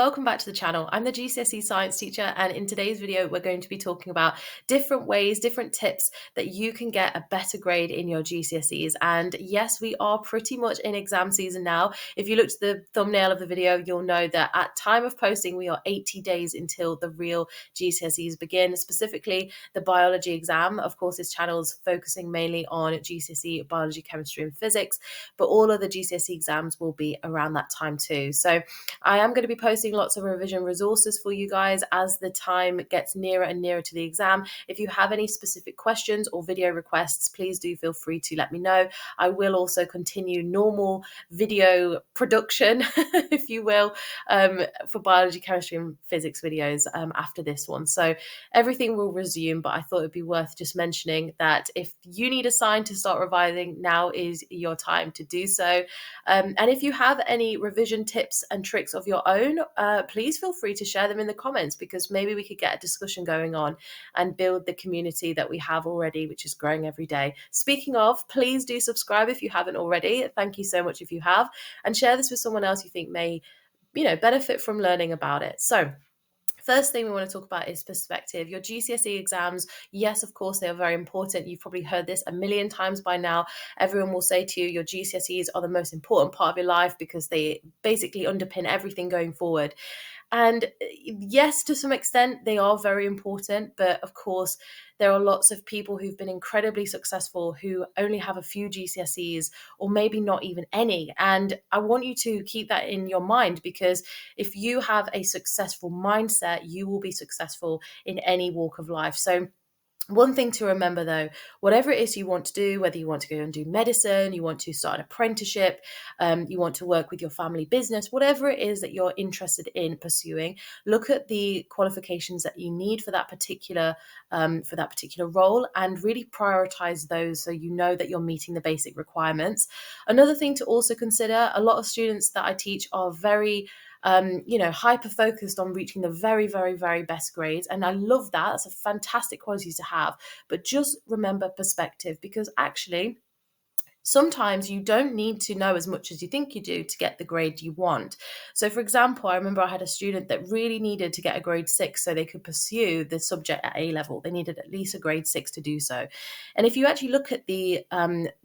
welcome back to the channel. I'm the GCSE science teacher, and in today's video we're going to be talking about different ways, different tips that you can get a better grade in your GCSEs. And yes, we are pretty much in exam season now. If you looked at the thumbnail of the video, you'll know that at time of posting we are 80 days until the real GCSEs begin, specifically the biology exam. Of course, this channel is focusing mainly on GCSE biology, chemistry and physics, but all of the GCSE exams will be around that time too. So I am going to be posting lots of revision resources for you guys as the time gets nearer and nearer to the exam. If you have any specific questions or video requests, please do feel free to let me know. I will also continue normal video production, if you will, for biology, chemistry and physics videos after this one. So everything will resume, but I thought it'd be worth just mentioning that if you need a sign to start revising, now is your time to do so. And if you have any revision tips and tricks of your own, please feel free to share them in the comments, because maybe we could get a discussion going on and build the community that we have already, which is growing every day. Speaking of, please do subscribe if you haven't already. Thank you so much if you have, and share this with someone else you think may, benefit from learning about it. So first thing we want to talk about is perspective. Your GCSE exams, yes, of course, they are very important. You've probably heard this a million times by now. Everyone will say to you, your GCSEs are the most important part of your life because they basically underpin everything going forward. And yes, to some extent, they are very important. But of course, there are lots of people who've been incredibly successful who only have a few GCSEs or maybe not even any. And I want you to keep that in your mind, because if you have a successful mindset, you will be successful in any walk of life. So one thing to remember though, whatever it is you want to do, whether you want to go and do medicine, you want to start an apprenticeship, you want to work with your family business, whatever it is that you're interested in pursuing, look at the qualifications that you need for that particular role and really prioritize those so you know that you're meeting the basic requirements. Another thing to also consider, a lot of students that I teach are very hyper focused on reaching the very, very, very best grades. And I love that. That's a fantastic quality to have. But just remember perspective, because actually, sometimes you don't need to know as much as you think you do to get the grade you want. So for example, I remember I had a student that really needed to get a grade 6 so they could pursue the subject at A level. They needed at least a grade 6 to do so. And if you actually look at the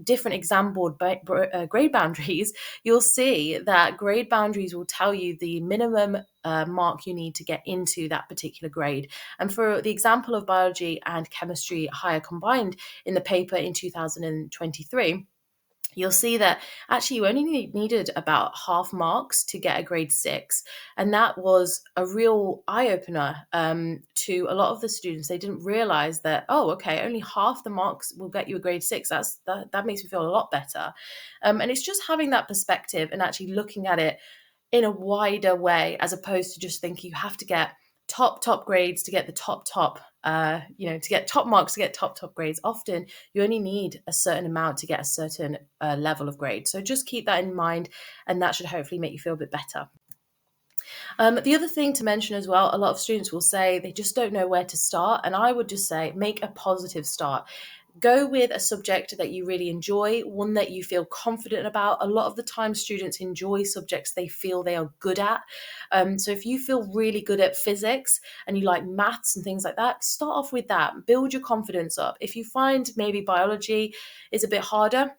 different exam board grade boundaries, you'll see that grade boundaries will tell you the minimum mark you need to get into that particular grade. And for the example of biology and chemistry higher combined in the paper in 2023, you'll see that actually you only needed about half marks to get a grade 6. And that was a real eye-opener to a lot of the students. They didn't realize that, oh, okay, only half the marks will get you a grade 6. That makes me feel a lot better. And it's just having that perspective and actually looking at it in a wider way, as opposed to just thinking you have to get top grades to get the top to get top marks to get top grades. Often you only need a certain amount to get a certain level of grade. So just keep that in mind, and that should hopefully make you feel a bit better. The other thing to mention as well, a lot of students will say they just don't know where to start, and I would just say make a positive start. Go with a subject that you really enjoy, one that you feel confident about. A lot of the time students enjoy subjects they feel they are good at. So if you feel really good at physics and you like maths and things like that, start off with that. Build your confidence up. If you find maybe biology is a bit harder,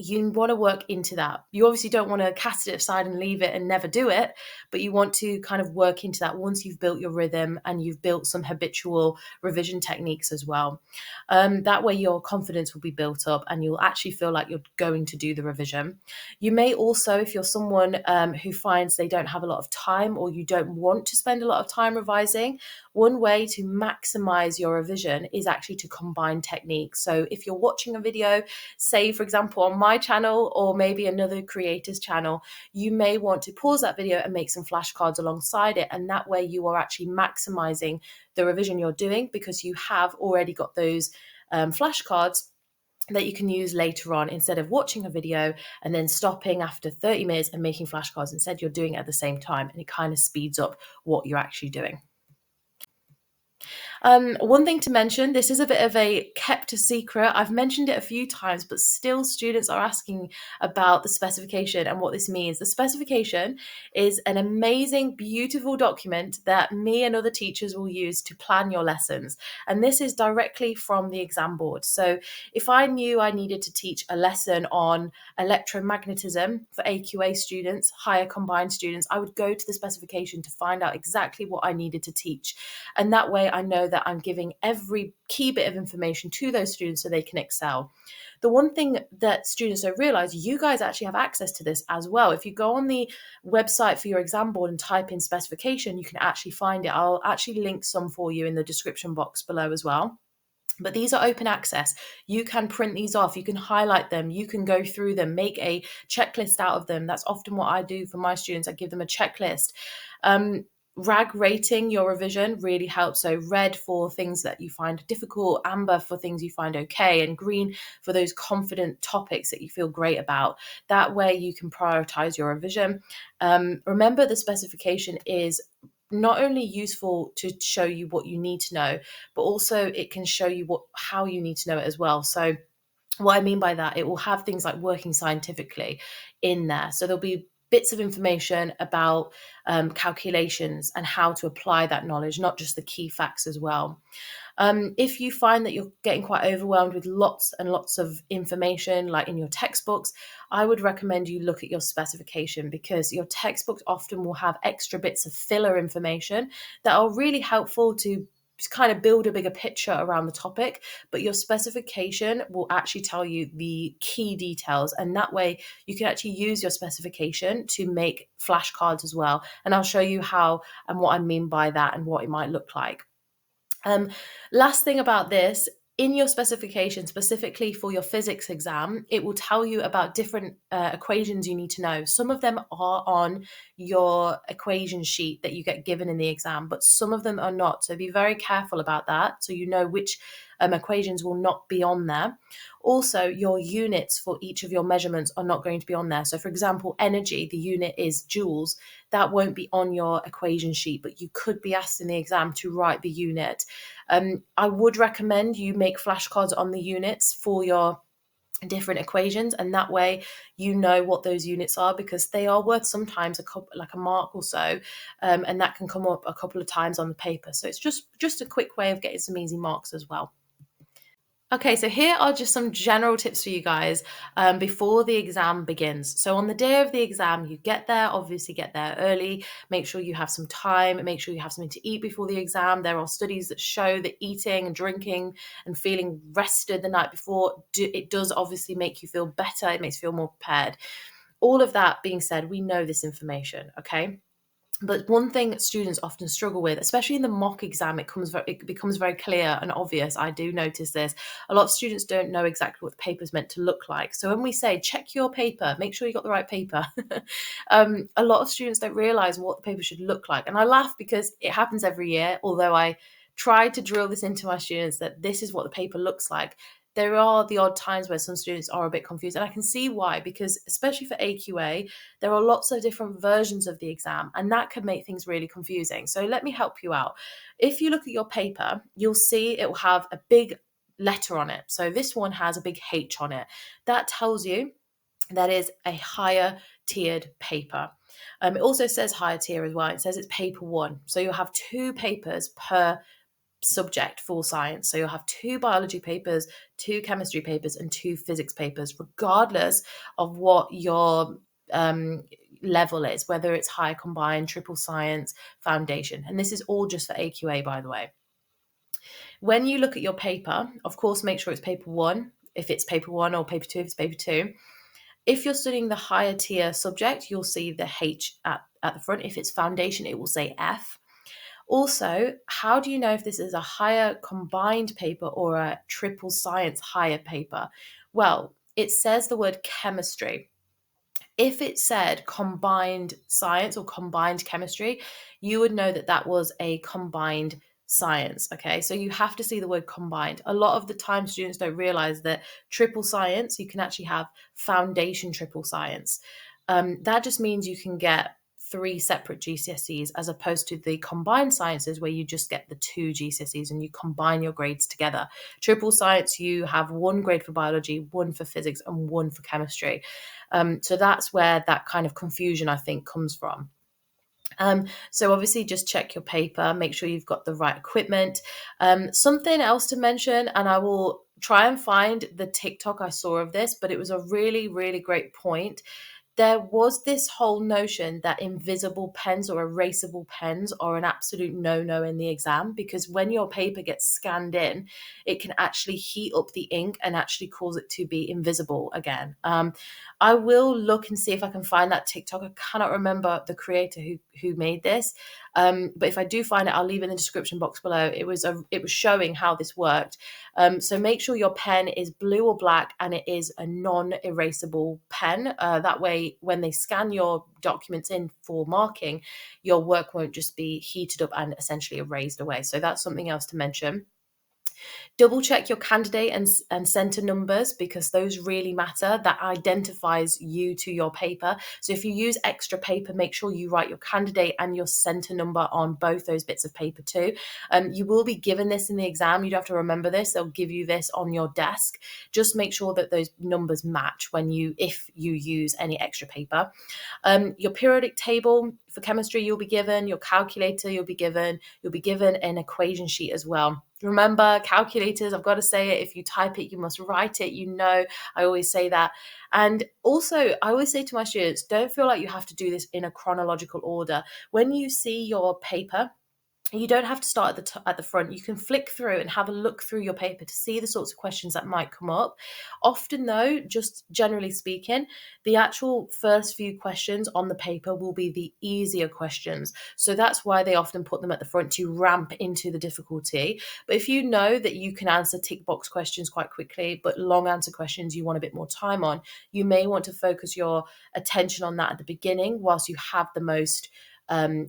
you want to work into that. You obviously don't want to cast it aside and leave it and never do it, but you want to kind of work into that once you've built your rhythm and you've built some habitual revision techniques as well. That way your confidence will be built up and you'll actually feel like you're going to do the revision. You may also, if you're someone who finds they don't have a lot of time or you don't want to spend a lot of time revising, one way to maximize your revision is actually to combine techniques. So if you're watching a video, say for example on my channel or maybe another creator's channel, you may want to pause that video and make some flashcards alongside it, and that way you are actually maximizing the revision you're doing because you have already got those flashcards that you can use later on, instead of watching a video and then stopping after 30 minutes and making flashcards. Instead, you're doing it at the same time, and it kind of speeds up what you're actually doing. One thing to mention, this is a bit of a kept a secret. I've mentioned it a few times, but still students are asking about the specification and what this means. The specification is an amazing, beautiful document that me and other teachers will use to plan your lessons. And this is directly from the exam board. So if I knew I needed to teach a lesson on electromagnetism for AQA students, higher combined students, I would go to the specification to find out exactly what I needed to teach. And that way I know that I'm giving every key bit of information to those students so they can excel. The one thing that students don't realize, you guys actually have access to this as well. If you go on the website for your exam board and type in specification, you can actually find it. I'll actually link some for you in the description box below as well. But these are open access. You can print these off, you can highlight them, you can go through them, make a checklist out of them. That's often what I do for my students. I give them a checklist. RAG rating your revision really helps. So red for things that you find difficult, amber for things you find okay, and green for those confident topics that you feel great about. That way you can prioritize your revision. Remember, the specification is not only useful to show you what you need to know, but also it can show you how you need to know it as well. So what I mean by that, it will have things like working scientifically in there. So there'll be bits of information about calculations and how to apply that knowledge, not just the key facts as well. If you find that you're getting quite overwhelmed with lots and lots of information, like in your textbooks, I would recommend you look at your specification, because your textbooks often will have extra bits of filler information that are really helpful to kind of build a bigger picture around the topic, but your specification will actually tell you the key details, and that way you can actually use your specification to make flashcards as well. And I'll show you how and what I mean by that and what it might look like. Last thing about this, in your specification, specifically for your physics exam, it will tell you about different equations you need to know. Some of them are on your equation sheet that you get given in the exam, but some of them are not. So be very careful about that, so you know which equations will not be on there. Also, your units for each of your measurements are not going to be on there. So for example, energy, the unit is joules. That won't be on your equation sheet, but you could be asked in the exam to write the unit. I would recommend you make flashcards on the units for your different equations, and that way you know what those units are, because they are worth sometimes like a mark or so, and that can come up a couple of times on the paper. So it's just a quick way of getting some easy marks as well. Okay, so here are just some general tips for you guys before the exam begins. So on the day of the exam, you get there, obviously get there early, make sure you have some time, make sure you have something to eat before the exam. There are studies that show that eating and drinking and feeling rested the night before, it does obviously make you feel better, it makes you feel more prepared. All of that being said, we know this information, okay? But one thing students often struggle with, especially in the mock exam, it becomes very clear and obvious. I do notice this. A lot of students don't know exactly what the paper is meant to look like. So when we say check your paper, make sure you got the right paper, a lot of students don't realize what the paper should look like. And I laugh because it happens every year, although I try to drill this into my students that this is what the paper looks like. There are the odd times where some students are a bit confused, and I can see why, because especially for AQA, there are lots of different versions of the exam, and that can make things really confusing. So let me help you out. If you look at your paper, you'll see it will have a big letter on it. So this one has a big H on it. That tells you that is a higher tiered paper. It also says higher tier as well. It says it's paper 1. So you'll have 2 papers per subject for science. So you'll have 2 biology papers, 2 chemistry papers, and 2 physics papers, regardless of what your level is, whether it's high combined, triple science, foundation. And this is all just for AQA, by the way. When you look at your paper, of course, make sure it's paper 1, if it's paper 1, or paper 2, if it's paper 2. If you're studying the higher tier subject, you'll see the H at the front. If it's foundation, it will say F. Also, how do you know if this is a higher combined paper or a triple science higher paper? Well, it says the word chemistry. If it said combined science or combined chemistry, you would know that that was a combined science. Okay, so you have to see the word combined. A lot of the time students don't realize that triple science, you can actually have foundation triple science. That just means you can get 3 separate GCSEs, as opposed to the combined sciences where you just get the 2 GCSEs and you combine your grades together. Triple science, you have 1 grade for biology, 1 for physics, and 1 for chemistry. So that's where that kind of confusion, I think, comes from. So obviously just check your paper, make sure you've got the right equipment. Something else to mention, and I will try and find the TikTok I saw of this, but it was a really, really great point. There was this whole notion that invisible pens or erasable pens are an absolute no-no in the exam, because when your paper gets scanned in, it can actually heat up the ink and actually cause it to be invisible again. I will look and see if I can find that TikTok. I cannot remember the creator who made this, but if I do find it, I'll leave it in the description box below. It was showing how this worked. So make sure your pen is blue or black and it is a non-erasable pen. That way, when they scan your documents in for marking, your work won't just be heated up and essentially erased away. So that's something else to mention. Double check your candidate and center numbers, because those really matter. That identifies you to your paper. So if you use extra paper, make sure you write your candidate and your center number on both those bits of paper too. You will be given this in the exam. You don't have to remember this. They'll give you this on your desk. Just make sure that those numbers match if you use any extra paper. Your periodic table for chemistry you'll be given, your calculator you'll be given an equation sheet as well. Remember, calculators, I've got to say it, if you type it, you must write it. I always say that. And also, I always say to my students, don't feel like you have to do this in a chronological order. When you see your paper, you don't have to start at the front. You can flick through and have a look through your paper to see the sorts of questions that might come up. Often though, just generally speaking, the actual first few questions on the paper will be the easier questions. So that's why they often put them at the front, to ramp into the difficulty. But if you know that you can answer tick box questions quite quickly, but long answer questions you want a bit more time on, you may want to focus your attention on that at the beginning whilst you have the most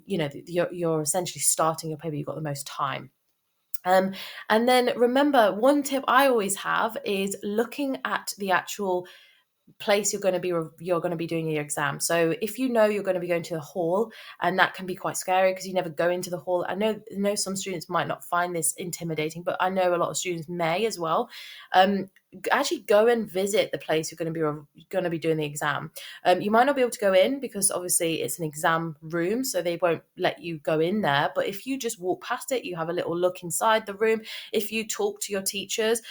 you're essentially starting your paper, you've got the most time. And then remember, one tip I always have is looking at the actual place you're going to be doing your exam. So if you know you're going to be going to the hall, and that can be quite scary because you never go into the hall. I know some students might not find this intimidating, but I know a lot of students may as well. Actually go and visit the place you're going to be doing the exam. You might not be able to go in because obviously it's an exam room, so they won't let you go in there. But if you just walk past it, you have a little look inside the room. If you talk to your teachers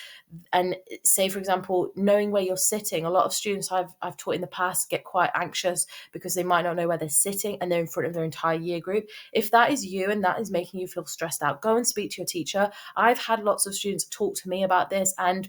and say, for example, knowing where you're sitting, a lot of students I've taught in the past get quite anxious because they might not know where they're sitting and they're in front of their entire year group. If that is you and that is making you feel stressed out, go and speak to your teacher. I've had lots of students talk to me about this, and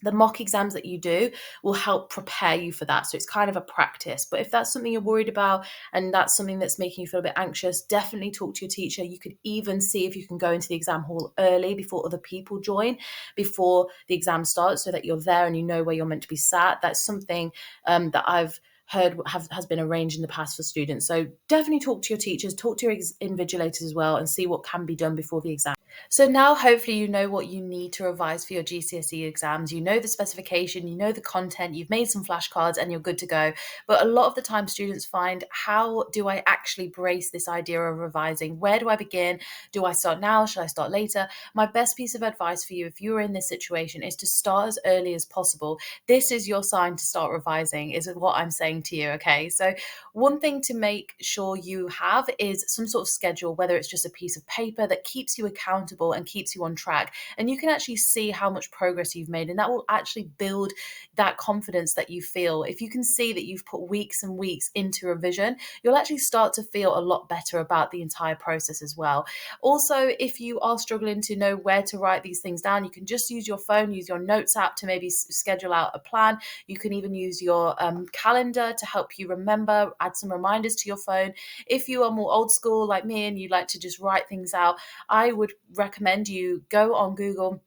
the mock exams that you do will help prepare you for that. So it's kind of a practice. But if that's something you're worried about and that's something that's making you feel a bit anxious, definitely talk to your teacher. You could even see if you can go into the exam hall early before other people join, before the exam starts, so that you're there and you know where you're meant to be sat. That's something that I've heard has been arranged in the past for students. So definitely talk to your teachers, talk to your invigilators as well, and see what can be done before the exam. So now hopefully you know what you need to revise for your GCSE exams. You know the specification, you know the content, you've made some flashcards and you're good to go. But a lot of the time students find, how do I actually brace this idea of revising? Where do I begin? Do I start now? Should I start later? My best piece of advice for you, if you're in this situation, is to start as early as possible. This is your sign to start revising, is what I'm saying to you, okay? So one thing to make sure you have is some sort of schedule, whether it's just a piece of paper that keeps you accountable and keeps you on track. And you can actually see how much progress you've made, and that will actually build that confidence that you feel. If you can see that you've put weeks and weeks into revision, you'll actually start to feel a lot better about the entire process as well. Also, if you are struggling to know where to write these things down, you can just use your phone, use your notes app to maybe schedule out a plan. You can even use your calendar to help you remember, add some reminders to your phone. If you are more old school like me and you like to just write things out, I would recommend you go on Google,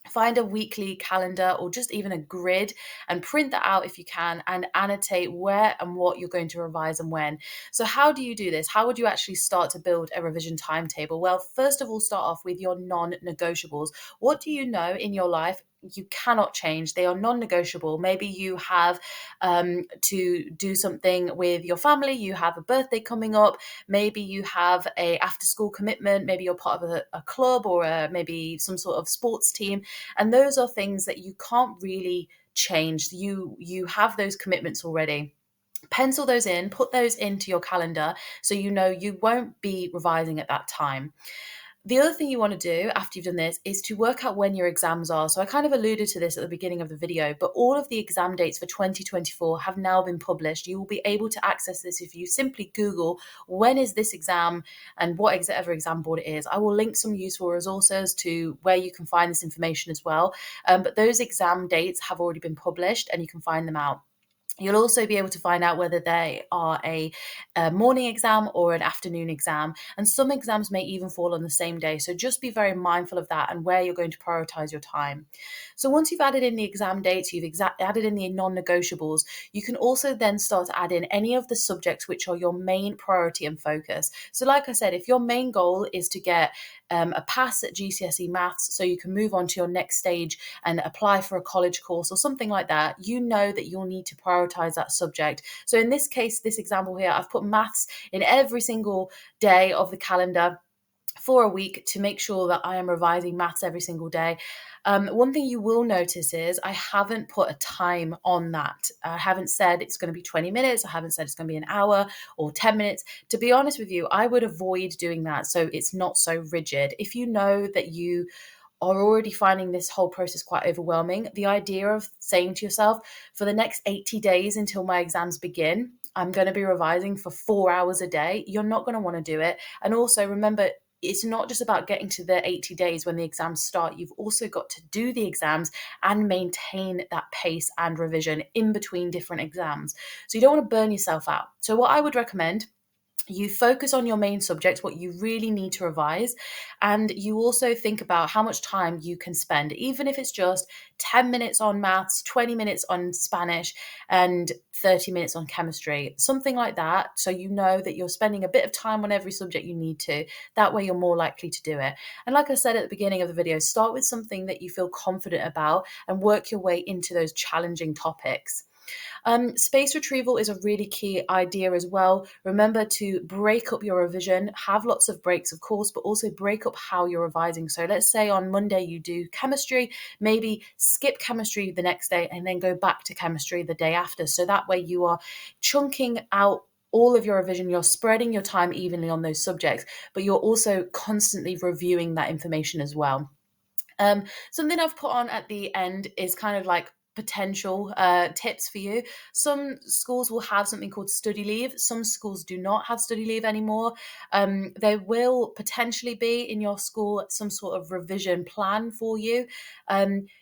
find a weekly calendar or just even a grid, and print that out if you can, and annotate where and what you're going to revise and when. So how do you do this? How would you actually start to build a revision timetable? Well, first of all, start off with your non-negotiables. What do you know in your life you cannot change. They are non-negotiable. Maybe you have to do something with your family, you have a birthday coming up, maybe you have a after school commitment, maybe you're part of a club or maybe some sort of sports team, and those are things that you can't really change. You have those commitments already. Pencil those in, put those into your calendar so you know you won't be revising at that time. The other thing you want to do after you've done this is to work out when your exams are. So I kind of alluded to this at the beginning of the video, but all of the exam dates for 2024 have now been published. You will be able to access this if you simply Google when is this exam and whatever exam board it is. I will link some useful resources to where you can find this information as well. But those exam dates have already been published and you can find them out. You'll also be able to find out whether they are a morning exam or an afternoon exam. And some exams may even fall on the same day. So just be very mindful of that and where you're going to prioritize your time. So once you've added in the exam dates, you've added in the non-negotiables, you can also then start to add in any of the subjects which are your main priority and focus. So like I said, if your main goal is to get a pass at GCSE maths so you can move on to your next stage and apply for a college course or something like that, you know that you'll need to prioritize that subject. So in this case, this example here, I've put maths in every single day of the calendar for a week to make sure that I am revising maths every single day. One thing you will notice is I haven't put a time on that. I haven't said it's going to be 20 minutes. I haven't said it's going to be an hour or 10 minutes. To be honest with you, I would avoid doing that so it's not so rigid. If you know that you are already finding this whole process quite overwhelming, the idea of saying to yourself, for the next 80 days until my exams begin, I'm going to be revising for 4 hours a day, you're not going to want to do it. And also remember, it's not just about getting to the 80 days when the exams start. You've also got to do the exams and maintain that pace and revision in between different exams. So you don't want to burn yourself out. So what I would recommend, you focus on your main subject, what you really need to revise, and you also think about how much time you can spend, even if it's just 10 minutes on maths, 20 minutes on Spanish, and 30 minutes on chemistry, something like that. So you know that you're spending a bit of time on every subject you need to. That way you're more likely to do it. And like I said at the beginning of the video, start with something that you feel confident about and work your way into those challenging topics. Space retrieval is a really key idea as well. Remember to break up your revision, have lots of breaks, of course, but also break up how you're revising. So let's say on Monday you do chemistry, maybe skip chemistry the next day and then go back to chemistry the day after. So that way you are chunking out all of your revision, you're spreading your time evenly on those subjects, but you're also constantly reviewing that information as well. Something I've put on at the end is kind of like potential tips for you. Some schools will have something called study leave. Some schools do not have study leave anymore. There will potentially be in your school some sort of revision plan for you.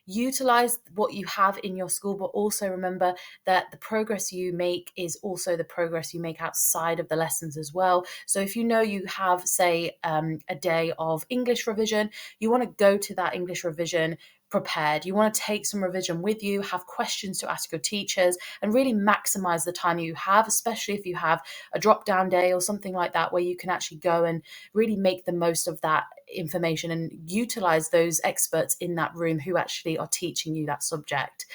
Utilize what you have in your school, but also remember that the progress you make is also the progress you make outside of the lessons as well. So if you know you have, say, a day of English revision, you want to go to that English revision prepared. You want to take some revision with you, have questions to ask your teachers, and really maximize the time you have, especially if you have a drop down day or something like that, where you can actually go and really make the most of that information and utilize those experts in that room who actually are teaching you that subject.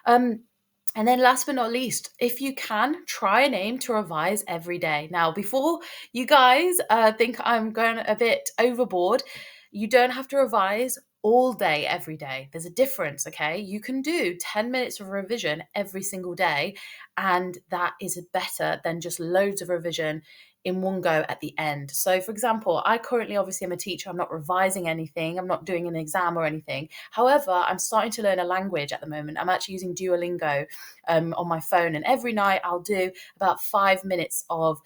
And then last but not least, if you can, try and aim to revise every day. Now, before you guys think I'm going a bit overboard, you don't have to revise all day, every day. There's a difference, okay? You can do 10 minutes of revision every single day, and that is better than just loads of revision in one go at the end. So for example, I currently obviously am a teacher. I'm not revising anything. I'm not doing an exam or anything. However, I'm starting to learn a language at the moment. I'm actually using Duolingo on my phone, and every night I'll do about 5 minutes of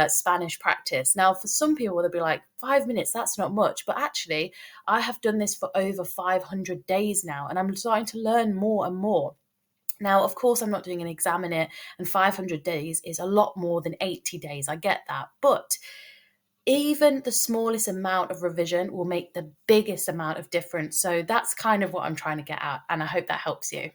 Spanish practice. Now, for some people, they'll be like, 5 minutes, that's not much. But actually, I have done this for over 500 days now, and I'm starting to learn more and more. Now, of course, I'm not doing an exam in it, and 500 days is a lot more than 80 days. I get that. But even the smallest amount of revision will make the biggest amount of difference. So that's kind of what I'm trying to get at, and I hope that helps you.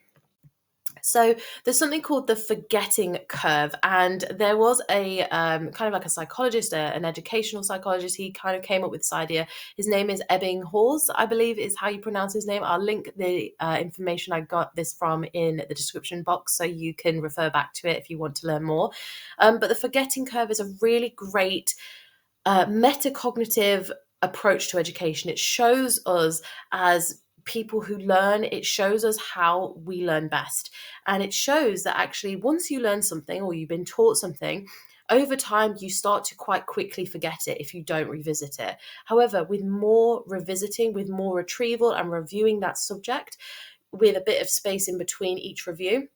So there's something called the forgetting curve, and there was a kind of like a psychologist, an educational psychologist. He kind of came up with this idea. His name is Ebbinghaus, I believe is how you pronounce his name. I'll link the information I got this from in the description box, so you can refer back to it if you want to learn more. But the forgetting curve is a really great metacognitive approach to education. It shows us as people who learn, it shows us how we learn best. And it shows that actually once you learn something or you've been taught something, over time you start to quite quickly forget it if you don't revisit it. However, with more revisiting, with more retrieval and reviewing that subject, with a bit of space in between each review,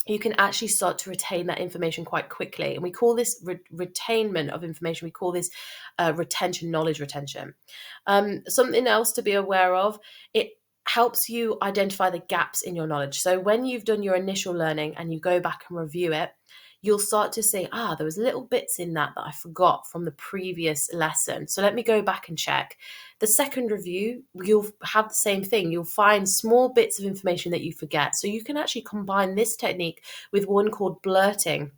you can actually start to retain that information quite quickly. And we call this retainment of information. We call this retention, knowledge retention. Something else to be aware of, it helps you identify the gaps in your knowledge. So when you've done your initial learning and you go back and review it, you'll start to say, there was little bits in that I forgot from the previous lesson. So let me go back and check. The second review, you'll have the same thing. You'll find small bits of information that you forget. So you can actually combine this technique with one called blurting,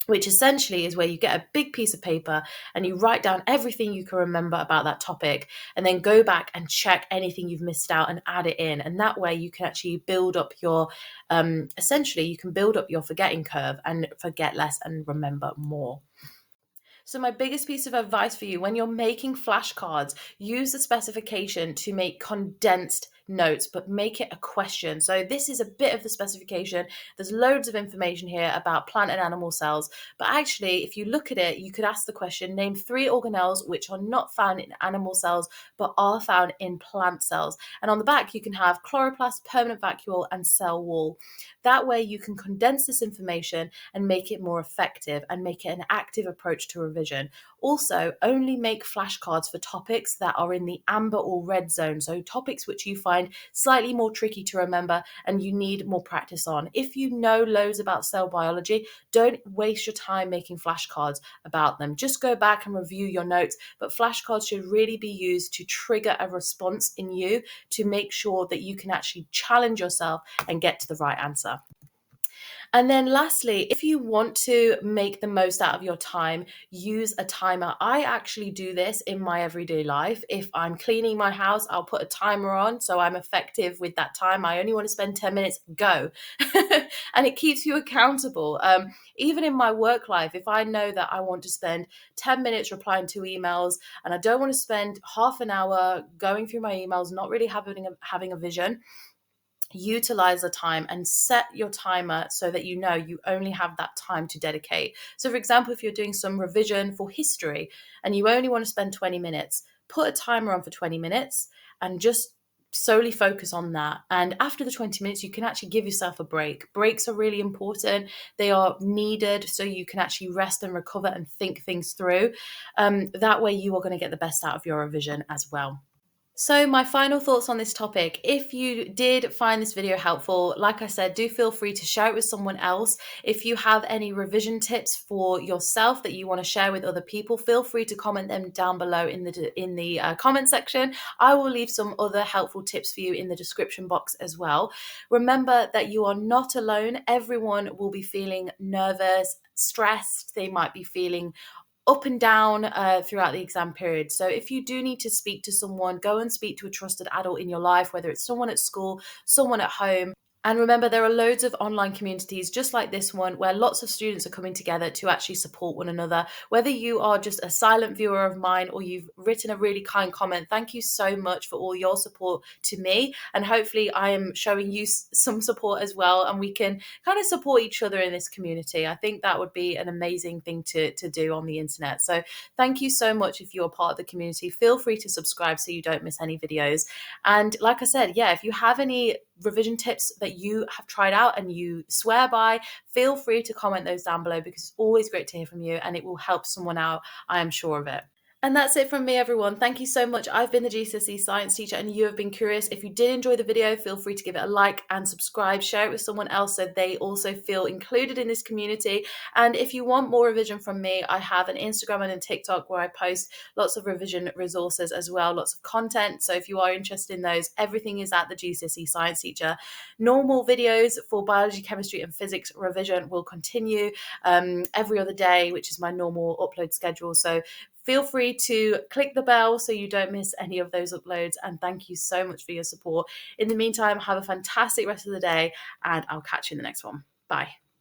which essentially is where you get a big piece of paper and you write down everything you can remember about that topic, and then go back and check anything you've missed out and add it in. And that way you can actually build up your, essentially you can build up your forgetting curve and forget less and remember more. So my biggest piece of advice for you, when you're making flashcards, use the specification to make condensed notes, but make it a question. So this is a bit of the specification. There's loads of information here about plant and animal cells, but actually, if you look at it, you could ask the question, name 3 organelles which are not found in animal cells, but are found in plant cells. And on the back, you can have chloroplast, permanent vacuole, and cell wall. That way you can condense this information and make it more effective and make it an active approach to revision. Also, only make flashcards for topics that are in the amber or red zone, so topics which you find slightly more tricky to remember and you need more practice on. If you know loads about cell biology, don't waste your time making flashcards about them. Just go back and review your notes, but flashcards should really be used to trigger a response in you to make sure that you can actually challenge yourself and get to the right answer. And then lastly, if you want to make the most out of your time, use a timer. I actually do this in my everyday life. If I'm cleaning my house, I'll put a timer on so I'm effective with that time. I only want to spend 10 minutes, go. And it keeps you accountable. Even in my work life, if I know that I want to spend 10 minutes replying to emails and I don't want to spend half an hour going through my emails, not really having a vision, utilize the time and set your timer so that you know you only have that time to dedicate. So for example, if you're doing some revision for history and you only want to spend 20 minutes, put a timer on for 20 minutes and just solely focus on that. And after the 20 minutes, you can actually give yourself a break. Breaks are really important. They are needed so you can actually rest and recover and think things through. That way you are going to get the best out of your revision as well. So my final thoughts on this topic, if you did find this video helpful, like I said, do feel free to share it with someone else. If you have any revision tips for yourself that you want to share with other people, feel free to comment them down below in the comment section. I will leave some other helpful tips for you in the description box as well. Remember that you are not alone. Everyone will be feeling nervous, stressed. They might be feeling up and down throughout the exam period. So if you do need to speak to someone, go and speak to a trusted adult in your life, whether it's someone at school, someone at home. And remember, there are loads of online communities just like this one where lots of students are coming together to actually support one another. Whether you are just a silent viewer of mine or you've written a really kind comment, thank you so much for all your support to me. And hopefully I am showing you some support as well. And we can kind of support each other in this community. I think that would be an amazing thing to do on the internet. So thank you so much if you're part of the community. Feel free to subscribe so you don't miss any videos. And like I said, yeah, if you have any revision tips that you have tried out and you swear by, feel free to comment those down below because it's always great to hear from you and it will help someone out. I am sure of it. And that's it from me, everyone. Thank you so much. I've been the GCSE science teacher and you have been curious. If you did enjoy the video, feel free to give it a like and subscribe. Share it with someone else so they also feel included in this community. And if you want more revision from me, I have an Instagram and a TikTok where I post lots of revision resources as well, lots of content. So if you are interested in those, everything is at the GCSE science teacher. Normal videos for biology, chemistry and physics revision will continue every other day, which is my normal upload schedule. So feel free to click the bell so you don't miss any of those uploads. And thank you so much for your support. In the meantime, have a fantastic rest of the day and I'll catch you in the next one. Bye.